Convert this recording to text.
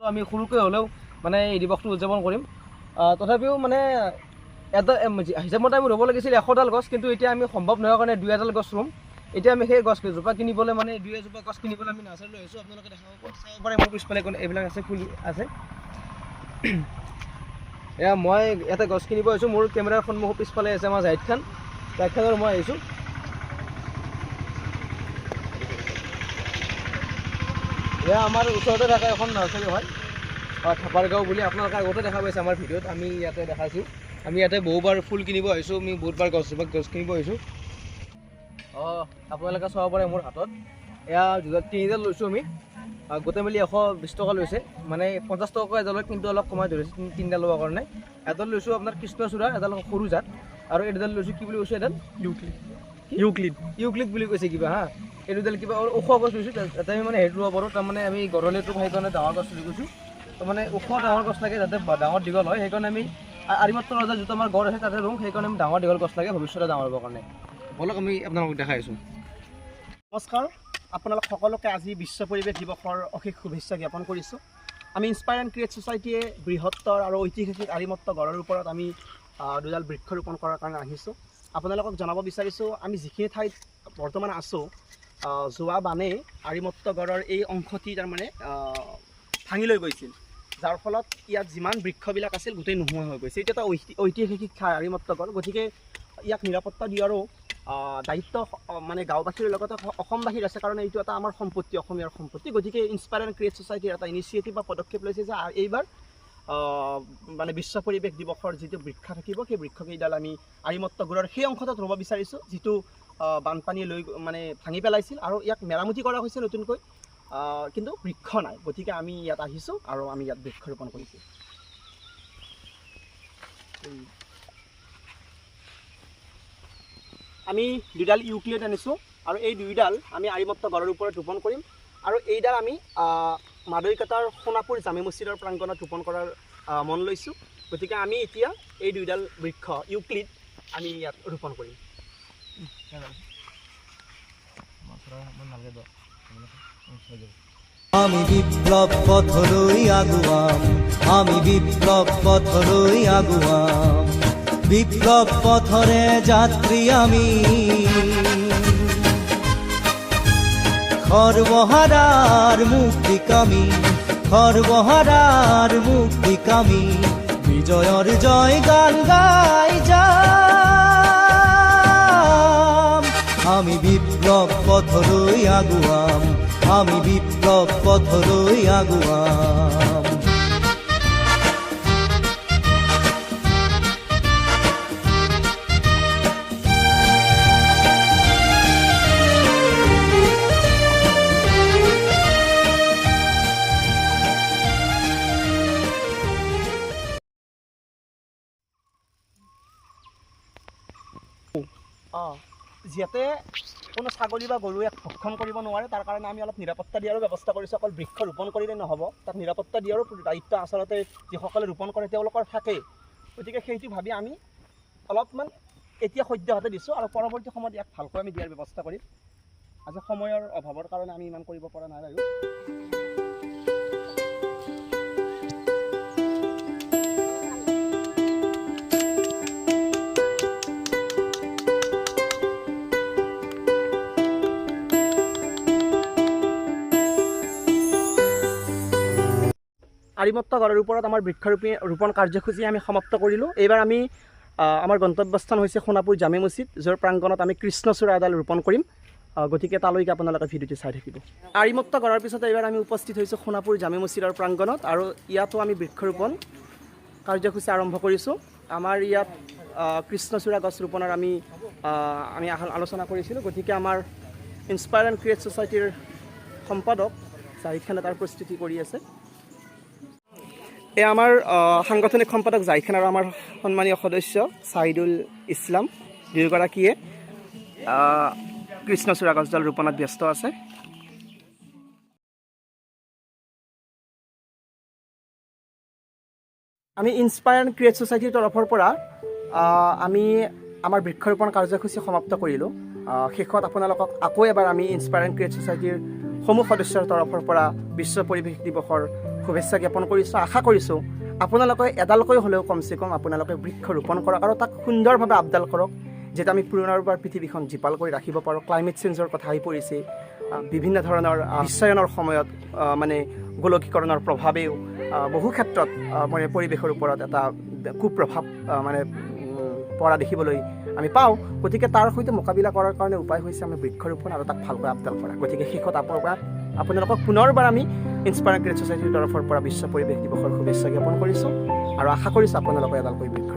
আমি সৰুকৈ হ'লেও মানে এই দিৱসটো উদযাপন কৰিম। তথাপিও মানে এটা হিচাপমতে আমি ৰুব লাগিছিল 100ডাল গছ, কিন্তু এতিয়া আমি সম্ভৱ নোহোৱাৰ কাৰণে 2-এডাল গছ ৰুম। এতিয়া আমি সেই গছকেইজোপা কিনিবলৈ মানে 2-এজোপা গছ কিনিবলৈ আমি নাৰ্চাৰীলৈ আহিছোঁ। আপোনালোকে চাব পাৰে মোৰ পিছফালে এইবিলাক আছে, ফুল আছে। এয়া মই ইয়াতে গছ কিনিব আহিছোঁ। মোৰ কেমেৰাৰ সন্মুখৰ পিছফালে আছে আমাৰ জাহিদ খানৰ মই আহিছোঁ। এয়া আমাৰ ওচৰতে থকা এখন নাৰ্চাৰী হয়, থাপাৰগাঁও বুলি। আপোনালোকে আগতে দেখা পাইছে আমাৰ ভিডিঅ'ত, আমি ইয়াতে দেখাইছোঁ। আমি ইয়াতে বহুবাৰ ফুল কিনিব আহিছোঁ, আমি বহুতবাৰ গছ কিনিব আহিছোঁ। আপোনালোকে চাব পাৰে মোৰ হাতত এয়া 3ডাল লৈছোঁ আমি। গোটেই মিলি 120 টকা লৈছে, মানে 50 টকা এডালত, কিন্তু অলপ কমাই ধৰিছে 3ডাল ল'বৰ কাৰণে। এডাল লৈছোঁ আপোনাৰ কৃষ্ণচূড়া, এডাল সৰু জাত, আৰু এডাল লৈছোঁ কি বুলি কৈছোঁ, এডাল ইউক্লিড বুলি কৈছে কিবা হা। এই দুডাল কিবা ওখ গছ লৈছোঁ, যাতে আমি মানে হেৰি ৰুব পাৰোঁ। তাৰমানে আমি গৰলেটো সেইকাৰণে ডাঙৰ গছ লৈ গৈছোঁ। তাৰমানে ওখ ডাঙৰ গছ লাগে যাতে ডাঙৰ দীঘল হয়, সেইকাৰণে আমি আৰিমাত্ৰ ৰজা যিটো আমাৰ গড় আছে তাতে ৰুওঁ। সেইকাৰণে আমি ডাঙৰ দীঘল গছ লাগে ভৱিষ্যতে ডাঙৰ হ'বৰ কাৰণে। বলক আমি আপোনালোকক দেখাই আছোঁ। নমস্কাৰ, আপোনালোক সকলোকে আজি বিশ্ব পৰিৱেশ দিৱসৰ অশেষ শুভেচ্ছা জ্ঞাপন কৰিছোঁ। আমি ইনস্পায়াৰ এণ্ড ক্ৰিয়েট ছ'চাইটিয়ে বৃহত্তৰ আৰু ঐতিহাসিক আৰিমত্ত গড়ৰ ওপৰত আমি 2ডাল বৃক্ষ ৰোপণ কৰাৰ কাৰণে আহিছোঁ। আপোনালোকক জনাব বিচাৰিছোঁ, আমি যিখিনি ঠাইত বৰ্তমান আছোঁ, যোৱা বানে আৰিমত্ত গড়ৰ এই অংশটি তাৰমানে ভাঙি লৈ গৈছিল, যাৰ ফলত ইয়াত যিমান বৃক্ষবিলাক আছিল গোটেই নোহোৱা হৈ গৈছে। এইটো এটা ঐতিহাসিক ঠাই আৰিমত্ত গড়, গতিকে ইয়াক নিৰাপত্তা দিয়াৰো দায়িত্ব মানে গাঁওবাসীৰ লগতে অসমবাসীৰ আছে, কাৰণ এইটো এটা আমাৰ সম্পত্তি, অসমীয়াৰ সম্পত্তি। গতিকে ইনস্পায়াৰ এণ্ড ক্ৰিয়েট ছ'চাইটিৰ এটা ইনিচিয়েটিভ বা পদক্ষেপ লৈছে যে এইবাৰ মানে বিশ্ব পৰিৱেশ দিৱসৰ যিটো বৃক্ষ থাকিব, সেই বৃক্ষকেইডাল আমি আৰিমত্ত গড়ৰ সেই অংশটোত ৰুব বিচাৰিছোঁ, যিটো বানপানীয়ে লৈ মানে ভাঙি পেলাইছিল, আৰু ইয়াক মেৰামতি কৰা হৈছে নতুনকৈ, কিন্তু বৃক্ষ নাই। গতিকে আমি ইয়াত আহিছোঁ আৰু আমি ইয়াত বৃক্ষ ৰোপণ কৰিছোঁ। আমি 2ডাল ইউক্লিড আনিছোঁ, আৰু এই 2ডাল আমি আৰিমত্ত গড়ৰ ওপৰত ৰোপণ কৰিম। আৰু এইডাল আমি মাদৈকাটাৰ সোণাপুৰ জামে মছজিদৰ প্ৰাংগণত ৰোপণ কৰাৰ মন লৈছোঁ। গতিকে আমি এতিয়া এই 2ডাল বৃক্ষ ইউক্লিড আমি ইয়াত ৰোপণ কৰিম। আমি বিপ্লৱ পথলৈ আগুৱাম, আমি বিপ্লৱ পথলৈ আগুৱাম, বিপ্লৱ পথৰে যাত্ৰী আমি। সৰ্বহাৰাৰ মুক্তিকামী, সৰ্বহাৰাৰ মুক্তিকামী, বিজয়ৰ জয় গান গাই যাম। আমি বিপ্লৱ পথলৈ আগুৱাম, আমি বিপ্লৱ পথলৈ আগুৱাম। যাতে কোনো ছাগলী বা গৰুৱে ভক্ষণ কৰিব নোৱাৰে, তাৰ কাৰণে আমি অলপ নিৰাপত্তা দিয়াৰো ব্যৱস্থা কৰিছোঁ। অকল বৃক্ষ ৰোপণ কৰিলে নহ'ব, তাত নিৰাপত্তা দিয়াৰো দায়িত্ব আচলতে যিসকলে ৰোপণ কৰে তেওঁলোকৰ থাকেই। গতিকে সেইটো ভাবি আমি অলপমান এতিয়া সদ্যহতে দিছোঁ, আৰু পৰৱৰ্তী সময়ত ইয়াক ভালকৈ আমি দিয়াৰ ব্যৱস্থা কৰিম। আজি সময়ৰ অভাৱৰ কাৰণে আমি ইমান কৰিব পৰা নাই বাৰু। আৰিমত্ত গড়ৰ ওপৰত আমাৰ বৃক্ষৰোপণ কাৰ্যসূচী আমি সমাপ্ত কৰিলোঁ। এইবাৰ আমি আমাৰ গন্তব্যস্থান হৈছে সোণাপুৰ জামে মছজিদ, য'ৰ প্ৰাংগণত আমি কৃষ্ণচূড়া এডাল ৰোপণ কৰিম। গতিকে তালৈকে আপোনালোকে ভিডিঅ'টো চাই থাকিব। আৰিমত্ত গড়ৰ পিছত এইবাৰ আমি উপস্থিত হৈছোঁ সোণাপুৰ জামে মছজিদৰ প্ৰাংগণত, আৰু ইয়াতো আমি বৃক্ষৰোপণ কাৰ্যসূচী আৰম্ভ কৰিছোঁ। আমাৰ ইয়াত কৃষ্ণচূড়া গছ ৰোপণৰ আমি আলোচনা কৰিছিলোঁ। গতিকে আমাৰ ইনস্পায়াৰ এণ্ড ক্ৰিয়েট ছ'চাইটিৰ সম্পাদক জাহিদ খানে তাৰ প্ৰস্তুতি কৰি আছে। এয়া আমাৰ সাংগঠনিক সম্পাদক জাহিদ খান আৰু আমাৰ সন্মানীয় সদস্য ছাইদুল ইছলাম, দুয়োগৰাকীয়ে কৃষ্ণচূড়া গছডাল ৰোপণত ব্যস্ত আছে। আমি ইনস্পায়াৰ এণ্ড ক্ৰিয়েট ছ'চাইটিৰ তৰফৰ পৰা আমি আমাৰ বৃক্ষৰোপণ কাৰ্যসূচী সমাপ্ত কৰিলোঁ। শেষত আপোনালোকক আকৌ এবাৰ আমি ইনস্পায়াৰ এণ্ড ক্ৰিয়েট ছ'চাইটিৰ সমূহ সদস্যৰ তৰফৰ পৰা বিশ্ব পৰিৱেশ দিৱসৰ শুভেচ্ছা জ্ঞাপন কৰিছোঁ। আশা কৰিছোঁ আপোনালোকে এডালকৈ হ'লেও কমচে কম আপোনালোকে বৃক্ষ ৰোপণ কৰক আৰু তাক সুন্দৰভাৱে আপডাল কৰক, যাতে আমি পুনৰবাৰ পৃথিৱীখন জীপাল কৰি ৰাখিব পাৰোঁ। ক্লাইমেট চেঞ্জৰ কথা আহি পৰিছে, বিভিন্ন ধৰণৰ বিশ্বায়নৰ সময়ত মানে গোলকীকৰণৰ প্ৰভাৱেও বহু ক্ষেত্ৰত মানে পৰিৱেশৰ ওপৰত এটা কুপ্ৰভাৱ মানে পৰা দেখিবলৈ আমি পাওঁ। গতিকে তাৰ সৈতে মোকাবিলা কৰাৰ কাৰণে উপায় হৈছে আমি বৃক্ষৰোপণ আৰু তাক ভালকৈ আপডাল কৰা। গতিকে শেষত আপোনালোকক পুনৰবাৰ আমি ইনস্পায়াৰিং ক্ৰিয়েট ছ'চাইটিৰ তৰফৰ পৰা বিশ্ব পৰিৱেশ দিৱসৰ শুভেচ্ছা জ্ঞাপন কৰিছোঁ আৰু আশা কৰিছোঁ আপোনালোকে এডালকৈ বৃক্ষ